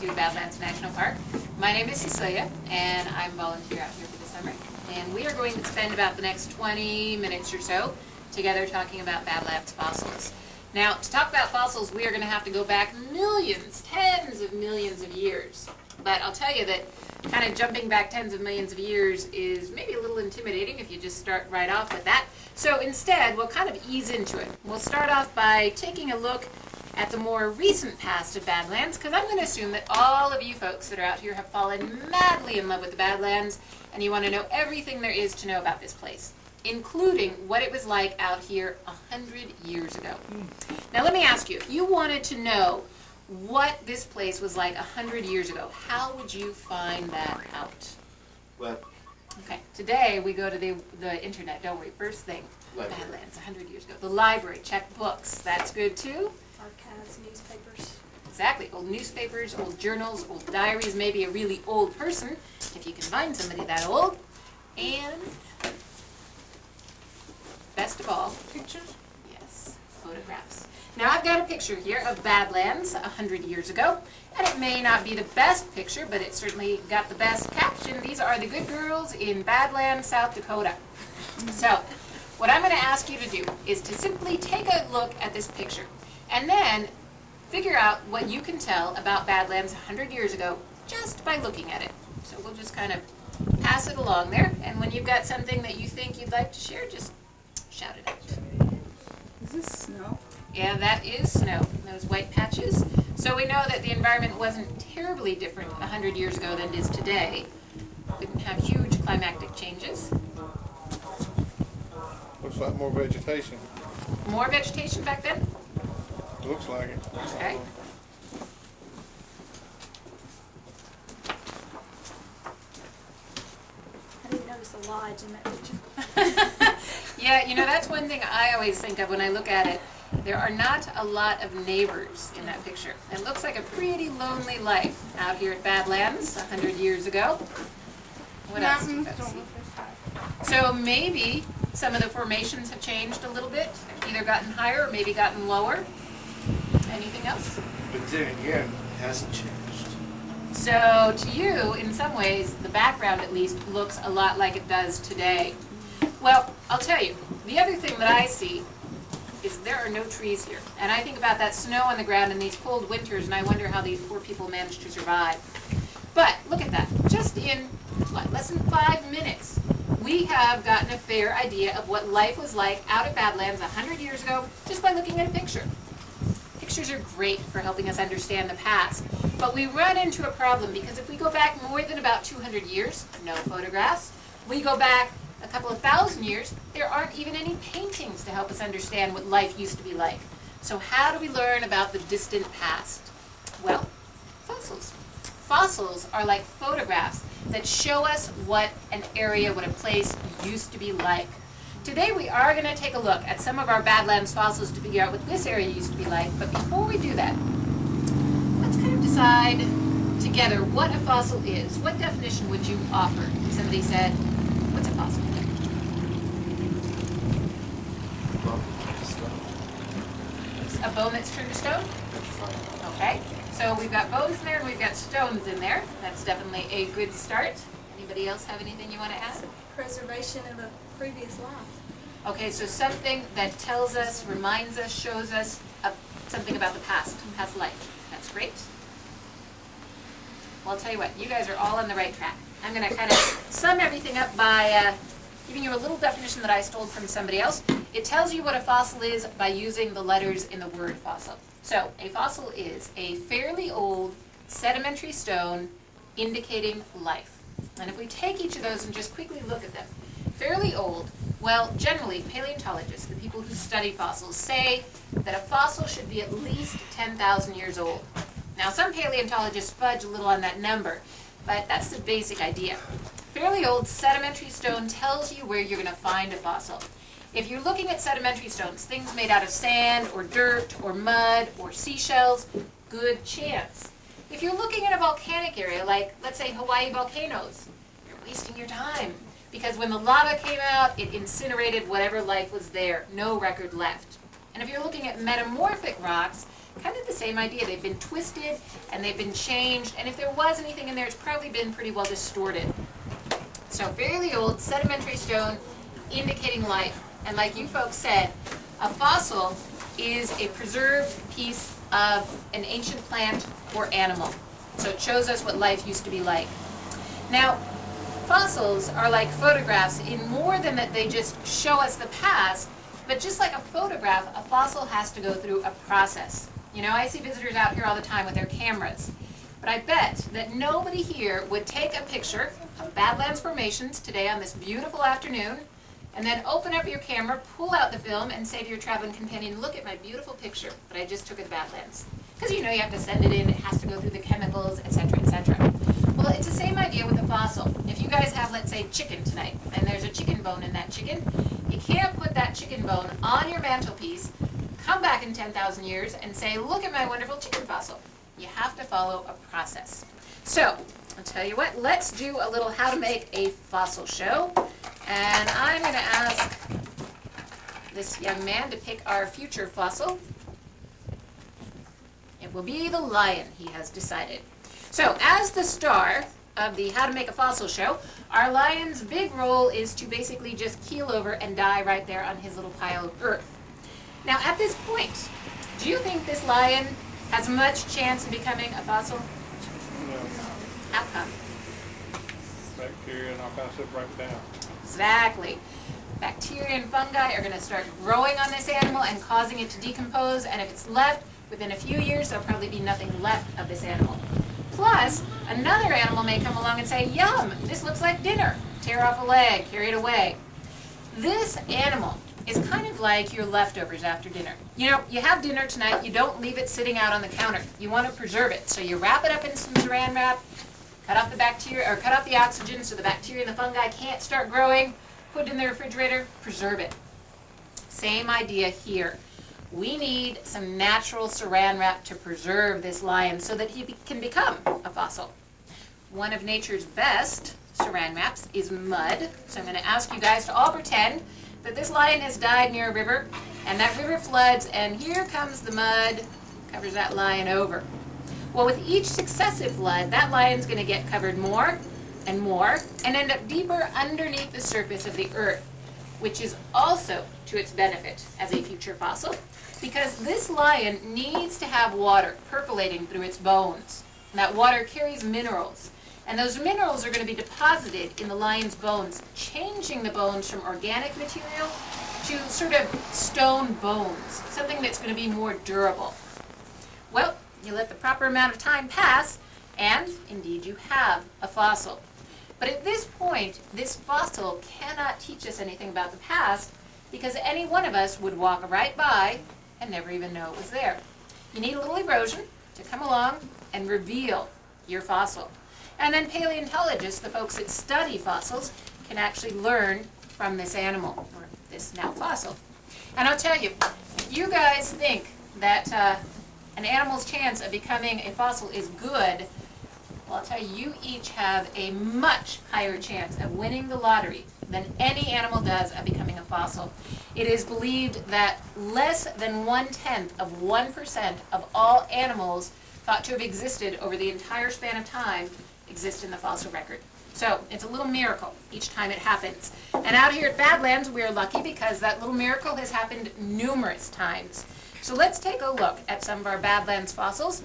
to Badlands National Park. My name is Cecilia, and I'm volunteer out here for the summer. And we are going to spend about the next 20 minutes or so together talking about Badlands fossils. Now, to talk about fossils, we are going to have to go back millions, tens of millions of years. But I'll tell you that kind of jumping back tens of millions of years is maybe a little intimidating if you just start right off with that. So instead, we'll kind of ease into it. We'll start off by taking a look at the more recent past of Badlands, because I'm going to assume that all of you folks that are out here have fallen madly in love with the Badlands, and you want to know everything there is to know about this place, including what it was like out here 100 years ago. Now let me ask you, if you wanted to know what this place was like 100 years ago, how would you find that out? Well, okay, today we go to the internet, don't we? First thing, library. Badlands 100 years ago. The library, check books, that's good too. Archives, newspapers. Exactly, old newspapers, old journals, old diaries, maybe a really old person, if you can find somebody that old. And best of all, Pictures? yes, photographs. Now I've got a picture here of Badlands 100 years ago, and it may not be the best picture, but it certainly got the best caption. These are the good girls in Badlands, South Dakota. So, what I'm going to ask you to do is to simply take a look at this picture, and then figure out what you can tell about Badlands 100 years ago just by looking at it. So we'll just kind of pass it along there, and when you've got something that you think you'd like to share, just shout it out. Is this snow? Yeah, that is snow, those white patches. So we know that the environment wasn't terribly different 100 years ago than it is today. We didn't have huge climatic changes. Looks like more vegetation. More vegetation back then? Looks like it. Okay. I didn't notice the lodge in that picture. Yeah, you know, that's one thing I always think of when I look at it. There are not a lot of neighbors in that picture. It looks like a pretty lonely life out here at Badlands 100 years ago. What else do you guys see? So maybe some of the formations have changed a little bit, either gotten higher or maybe gotten lower. Anything else? But then again, it hasn't changed. So to you, in some ways, the background at least looks a lot like it does today. Well, I'll tell you, the other thing that I see is there are no trees here. And I think about that snow on the ground in these cold winters, and I wonder how these poor people manage to survive. But look at that. Just in what, less than 5 minutes, we have gotten a fair idea of what life was like out at Badlands 100 years ago just by looking at a picture. Pictures are great for helping us understand the past, but we run into a problem because if we go back more than about 200 years, no photographs. We go back a couple of thousand years, there aren't even any paintings to help us understand what life used to be like. So how do we learn about the distant past? Well, fossils. Fossils are like photographs that show us what an area, what a place used to be like. Today we are going to take a look at some of our Badlands fossils to figure out what this area used to be like, but before we do that, let's kind of decide together what a fossil is. What definition would you offer if somebody said, what's a fossil? A bone that's turned to stone? Okay, so we've got bones in there and we've got stones in there. That's definitely a good start. Anybody else have anything you want to add? Preservation of a previous life. Okay, so something that tells us, reminds us, shows us something about the past life. That's great. Well, I'll tell you what, you guys are all on the right track. I'm going to kind of sum everything up by giving you a little definition that I stole from somebody else. It tells you what a fossil is by using the letters in the word fossil. So, a fossil is a fairly old sedimentary stone indicating life. And if we take each of those and just quickly look at them, fairly old, well, generally, paleontologists, the people who study fossils, say that a fossil should be at least 10,000 years old. Now, some paleontologists fudge a little on that number, but that's the basic idea. Fairly old sedimentary stone tells you where you're going to find a fossil. If you're looking at sedimentary stones, things made out of sand or dirt or mud or seashells, good chance. If you're looking at a volcanic area, like, let's say, Hawaii volcanoes, you're wasting your time. Because when the lava came out, it incinerated whatever life was there. No record left. And if you're looking at metamorphic rocks, kind of the same idea. They've been twisted and they've been changed, and if there was anything in there, it's probably been pretty well distorted. So fairly old sedimentary stone indicating life. And like you folks said, a fossil is a preserved piece of an ancient plant or animal. So it shows us what life used to be like. Now, fossils are like photographs in more than that they just show us the past, but just like a photograph, a fossil has to go through a process. You know, I see visitors out here all the time with their cameras, but I bet that nobody here would take a picture of Badlands formations today on this beautiful afternoon, and then open up your camera, pull out the film, and say to your traveling companion, look at my beautiful picture that I just took of the Badlands. Because you know you have to send it in, it has to go through the chemicals, etc., etc. Well, it's the same idea with a fossil. If you guys have, let's say, chicken tonight, and there's a chicken bone in that chicken, you can't put that chicken bone on your mantelpiece, come back in 10,000 years, and say, look at my wonderful chicken fossil. You have to follow a process. So, I'll tell you what, let's do a little how to make a fossil show. And I'm going to ask this young man to pick our future fossil. It will be the lion, he has decided. So, as the star of the How to Make a Fossil show, our lion's big role is to basically just keel over and die right there on his little pile of earth. Now, at this point, do you think this lion has much chance of becoming a fossil? No. How come? Bacteria and all kinds of stuff break it down. Exactly. Bacteria and fungi are going to start growing on this animal and causing it to decompose, and if it's left, within a few years, there'll probably be nothing left of this animal. Plus, another animal may come along and say, yum, this looks like dinner. Tear off a leg, carry it away. This animal is kind of like your leftovers after dinner. You know, you have dinner tonight, you don't leave it sitting out on the counter. You want to preserve it, so you wrap it up in some saran wrap, cut off the bacteria, or cut off the oxygen so the bacteria and the fungi can't start growing, put it in the refrigerator, preserve it. Same idea here. We need some natural saran wrap to preserve this lion so that he can become a fossil. One of nature's best saran wraps is mud. So I'm going to ask you guys to all pretend that this lion has died near a river, and that river floods, and here comes the mud, covers that lion over. Well, with each successive flood, that lion's going to get covered more, and end up deeper underneath the surface of the earth, which is also to its benefit as a future fossil, because this lion needs to have water percolating through its bones. And that water carries minerals, and those minerals are going to be deposited in the lion's bones, changing the bones from organic material to sort of stone bones, something that's going to be more durable. Well, you let the proper amount of time pass, and indeed you have a fossil. But at this point, this fossil cannot teach us anything about the past, because any one of us would walk right by and never even know it was there. You need a little erosion to come along and reveal your fossil. And then paleontologists, the folks that study fossils, can actually learn from this animal, or this now fossil. And I'll tell you, if you guys think that an animal's chance of becoming a fossil is good, well, I'll tell you, you each have a much higher chance of winning the lottery than any animal does of becoming a fossil. It is believed that less than 0.1% of all animals thought to have existed over the entire span of time exist in the fossil record. So it's a little miracle each time it happens. And out here at Badlands, we're lucky because that little miracle has happened numerous times. So let's take a look at some of our Badlands fossils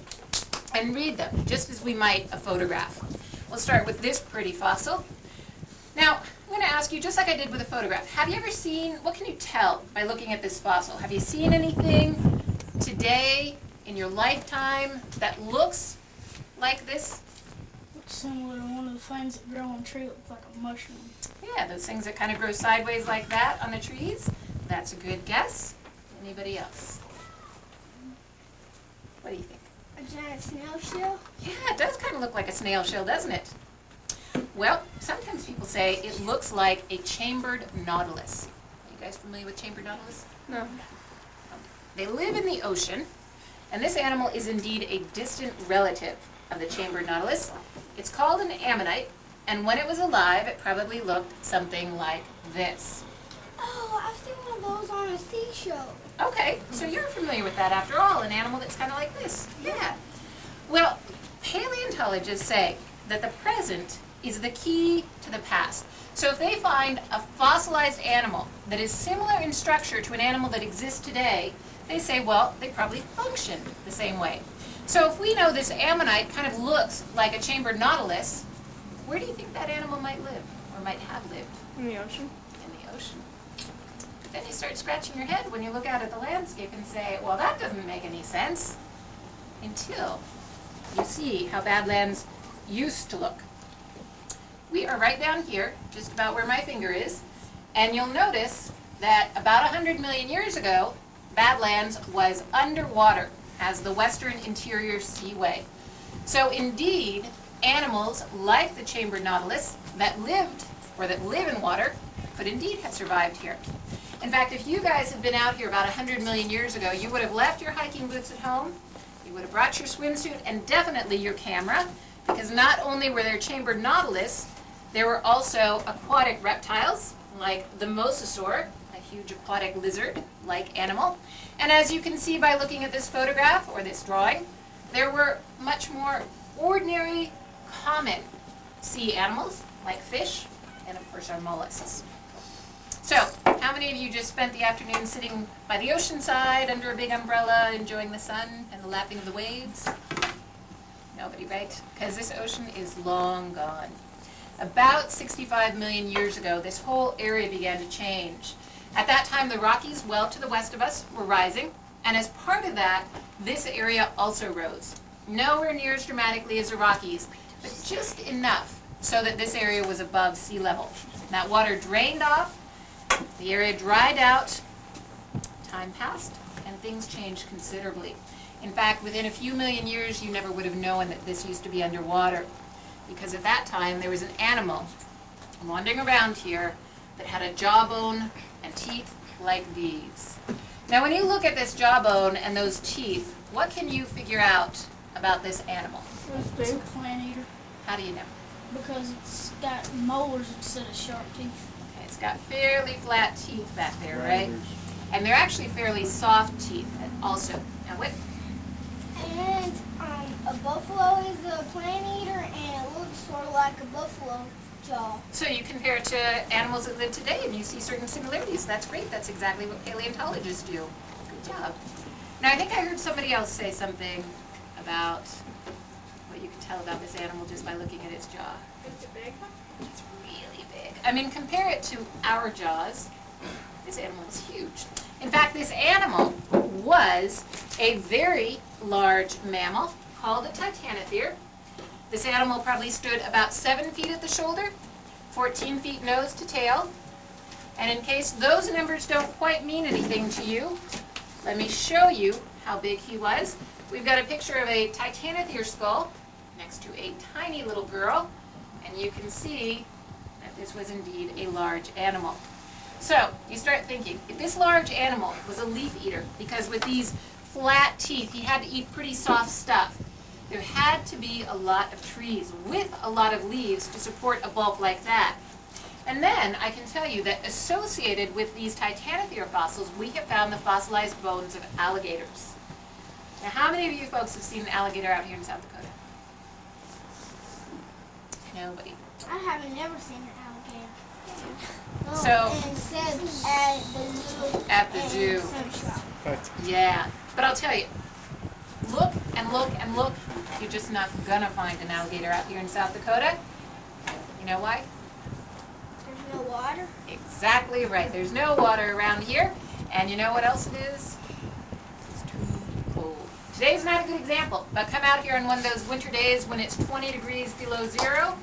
and read them, just as we might a photograph. We'll start with this pretty fossil. Now, I'm going to ask you, just like I did with a photograph, have you ever seen, what can you tell by looking at this fossil? Have you seen anything today in your lifetime that looks like this? It's similar to one of the things that grow on a tree that look like a mushroom. Yeah, those things that kind of grow sideways like that on the trees. That's a good guess. Anybody else? What do you think? A giant snail shell? Yeah, it does kind of look like a snail shell, doesn't it? Well, sometimes people say it looks like a chambered nautilus. Are you guys familiar with chambered nautilus? No. They live in the ocean, and this animal is indeed a distant relative of the chambered nautilus. It's called an ammonite, and when it was alive, it probably looked something like this. Oh, I've seen one of those on a seashell. Okay, so you're familiar with that after all, an animal that's kind of like this. Yeah. Well, paleontologists say that the present is the key to the past. So if they find a fossilized animal that is similar in structure to an animal that exists today, they say, well, they probably functioned the same way. So if we know this ammonite kind of looks like a chambered nautilus, where do you think that animal might live, or might have lived? In the ocean. In the ocean. But then you start scratching your head when you look out at the landscape and say, well, that doesn't make any sense, until you see how Badlands used to look. We are right down here, just about where my finger is, and you'll notice that about 100 million years ago, Badlands was underwater as the Western Interior Seaway. So indeed, animals like the chambered nautilus that lived, or that live in water, could indeed have survived here. In fact, if you guys had been out here about 100 million years ago, you would have left your hiking boots at home, you would have brought your swimsuit, and definitely your camera, because not only were there chambered nautilus, there were also aquatic reptiles, like the mosasaur, a huge aquatic lizard-like animal. And as you can see by looking at this photograph, or this drawing, there were much more ordinary, common sea animals, like fish, and of course our mollusks. So, how many of you just spent the afternoon sitting by the ocean side under a big umbrella, enjoying the sun and the lapping of the waves? Nobody, right? Because this ocean is long gone. About 65 million years ago, this whole area began to change. At that time, the Rockies, well to the west of us, were rising, and as part of that, this area also rose. Nowhere near as dramatically as the Rockies, but just enough so that this area was above sea level. That water drained off, the area dried out, time passed, and things changed considerably. In fact, within a few million years, you never would have known that this used to be underwater, because at that time there was an animal wandering around here that had a jawbone and teeth like these. Now when you look at this jawbone and those teeth, what can you figure out about this animal? It's a plant eater. How do you know? Because it's got molars instead of sharp teeth. Okay, it's got fairly flat teeth back there, right? And they're actually fairly soft teeth also. Now what? And a buffalo is a plant eater, and it looks sort of like a buffalo jaw. So you compare it to animals that live today and you see certain similarities. That's great. That's exactly what paleontologists do. Good job. Now I think I heard somebody else say something about what you can tell about this animal just by looking at its jaw. It's a big one? It's really big. I mean, compare it to our jaws. This animal is huge. In fact, this animal was a very large mammal called a titanothere. This animal probably stood about 7 feet at the shoulder, 14 feet nose to tail. And in case those numbers don't quite mean anything to you, let me show you how big he was. We've got a picture of a titanothere skull next to a tiny little girl, and you can see that this was indeed a large animal. So you start thinking, if this large animal was a leaf eater, because with these flat teeth he had to eat pretty soft stuff, there had to be a lot of trees with a lot of leaves to support a bulk like that. And then I can tell you that associated with these titanothere fossils, we have found the fossilized bones of alligators. Now how many of you folks have seen an alligator out here in South Dakota? Nobody. I haven't never seen an alligator. No, So- and instead at the zoo. At the and zoo. Sunshine. Yeah, but I'll tell you, look and look and look, you're just not gonna find an alligator out here in South Dakota. You know why? There's no water. Exactly right. There's no water around here. And you know what else it is? It's too cold. Today's not a good example, but come out here on one of those winter days when it's 20 degrees below zero,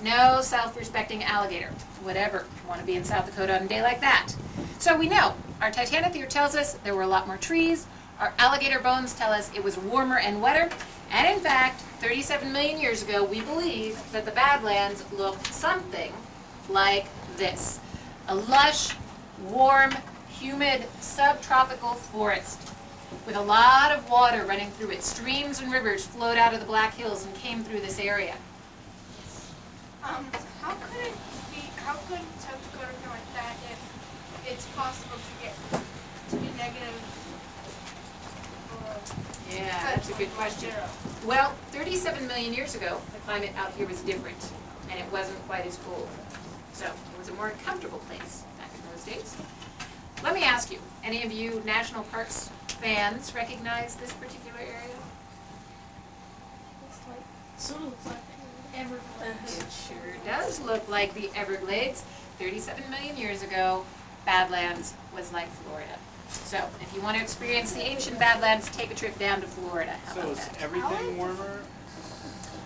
no self-respecting alligator would ever want to be in South Dakota on a day like that. So we know, our titanothere tells us there were a lot more trees, our alligator bones tell us it was warmer and wetter, and in fact, 37 million years ago, we believe that the Badlands looked something like this. A lush, warm, humid, subtropical forest with a lot of water running through it. Streams and rivers flowed out of the Black Hills and came through this area. How could South Dakota go like that if it's possible to get to be negative Yeah, that's a good question. Well, 37 million years ago, the climate out here was different, and it wasn't quite as cold. So it was a more comfortable place back in those days. Let me ask you, any of you National Parks fans recognize this particular area? Sort of looks like Everglades. It sure does look like the Everglades. 37 million years ago, Badlands was like Florida. So if you want to experience the ancient Badlands, take a trip down to Florida. How So about is that? everything warmer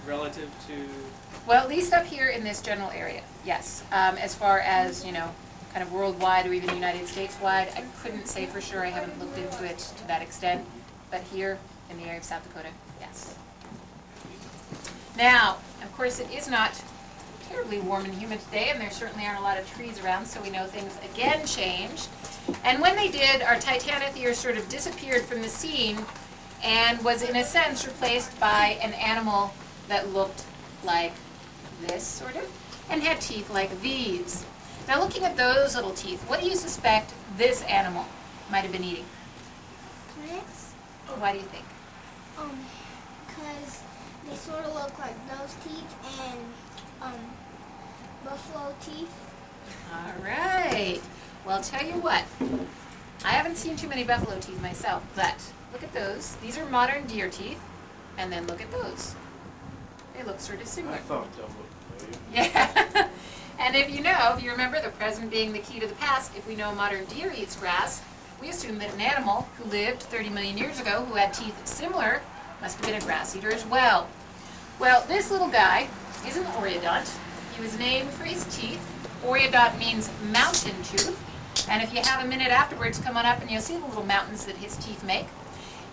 relative to, Well, at least up here in this general area, yes. As far as, kind of worldwide or even United States wide, I couldn't say for sure. I haven't looked into it to that extent. But here in the area of South Dakota, yes. Now, of course, it is not terribly warm and humid today, and there certainly aren't a lot of trees around, so we know things again changed. And when they did, our Titanothere sort of disappeared from the scene and was, in a sense, replaced by an animal that looked like this, sort of, and had teeth like these. Now, looking at those little teeth, what do you suspect this animal might have been eating? Plants? Why do you think? Because they sort of look like those teeth and buffalo teeth. All right. Well, I'll tell you what. I haven't seen too many buffalo teeth myself, but look at those. These are modern deer teeth. And then look at those. They look sort of similar. I thought that would be. Yeah. And if you remember the present being the key to the past, if we know a modern deer eats grass, we assume that an animal who lived 30 million years ago who had teeth similar must have been a grass eater as well. Well, this little guy is an oreodont. He was named for his teeth. Oreodont means mountain tooth. And if you have a minute afterwards, come on up and you'll see the little mountains that his teeth make.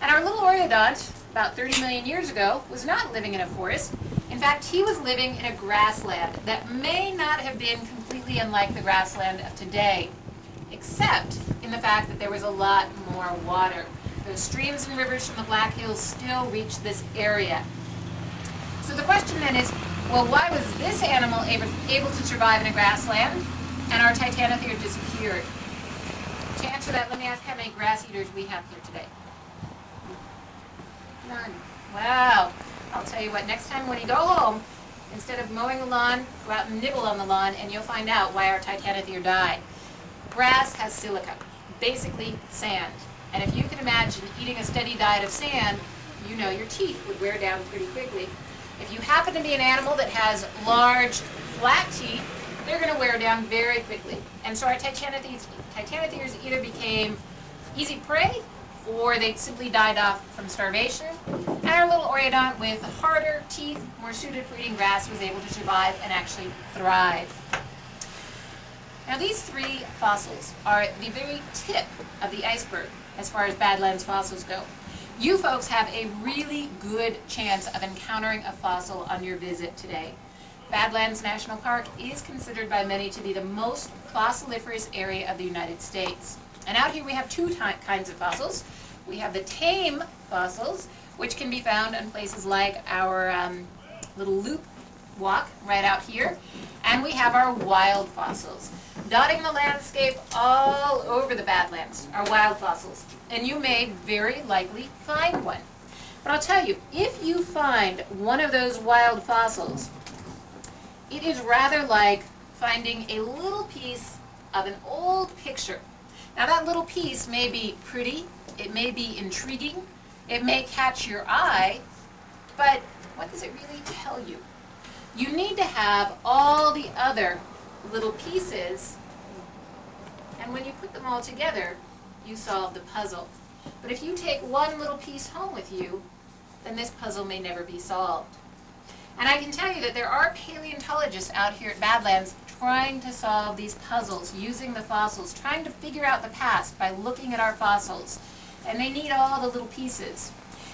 And our little oreodont, about 30 million years ago, was not living in a forest. In fact, he was living in a grassland that may not have been completely unlike the grassland of today, except in the fact that there was a lot more water. Those streams and rivers from the Black Hills still reach this area. So the question then is, well, why was this animal able to survive in a grassland and our Titanothere disappeared? To answer that, let me ask how many grass eaters we have here today. None. Wow. I'll tell you what, next time when you go home, instead of mowing the lawn, go out and nibble on the lawn and you'll find out why our Titanothere died. Grass has silica, basically sand. And if you can imagine eating a steady diet of sand, your teeth would wear down pretty quickly. If you happen to be an animal that has large, flat teeth, they're going to wear down very quickly. And so our Titanotheres either became easy prey or they simply died off from starvation. And our little oreodont with harder teeth, more suited for eating grass, was able to survive and actually thrive. Now these three fossils are the very tip of the iceberg as far as Badlands fossils go. You folks have a really good chance of encountering a fossil on your visit today. Badlands National Park is considered by many to be the most fossiliferous area of the United States. And out here we have two kinds of fossils. We have the tame fossils, which can be found in places like our little loop walk right out here. And we have our wild fossils. Dotting the landscape all over the Badlands are wild fossils. And you may very likely find one. But I'll tell you, if you find one of those wild fossils, it is rather like finding a little piece of an old picture. Now that little piece may be pretty, it may be intriguing, it may catch your eye, but what does it really tell you? You need to have all the other little pieces, and when you put them all together, you solve the puzzle. But if you take one little piece home with you, then this puzzle may never be solved. And I can tell you that there are paleontologists out here at Badlands trying to solve these puzzles, using the fossils, trying to figure out the past by looking at our fossils. And they need all the little pieces.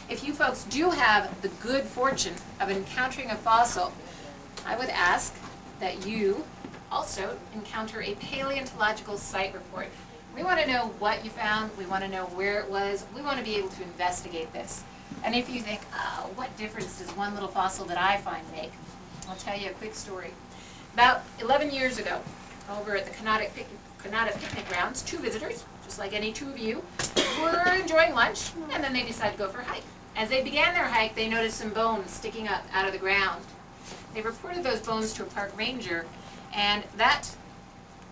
If you folks do have the good fortune of encountering a fossil, I would ask that you also encounter a paleontological site report. We want to know what you found, we want to know where it was, we want to be able to investigate this. And if you think, oh, what difference does one little fossil that I find make? I'll tell you a quick story. About 11 years ago, over at the Kanata Picnic Grounds, two visitors, just like any two of you, were enjoying lunch, and then they decided to go for a hike. As they began their hike, they noticed some bones sticking up out of the ground. They reported those bones to a park ranger, and that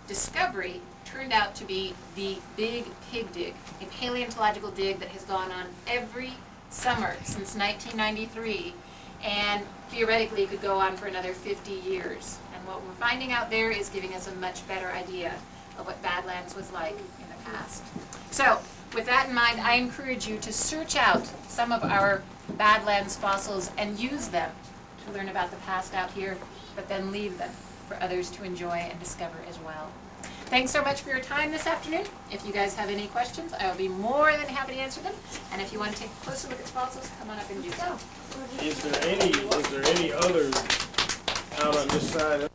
discovery turned out to be the Big Pig Dig, a paleontological dig that has gone on every summer since 1993, and theoretically could go on for another 50 years. And what we're finding out there is giving us a much better idea of what Badlands was like in the past. So, with that in mind, I encourage you to search out some of our Badlands fossils and use them to learn about the past out here, but then leave them for others to enjoy and discover as well. Thanks so much for your time this afternoon. If you guys have any questions, I will be more than happy to answer them. And if you want to take a closer look at fossils, come on up and do so. Is there any others out on this side?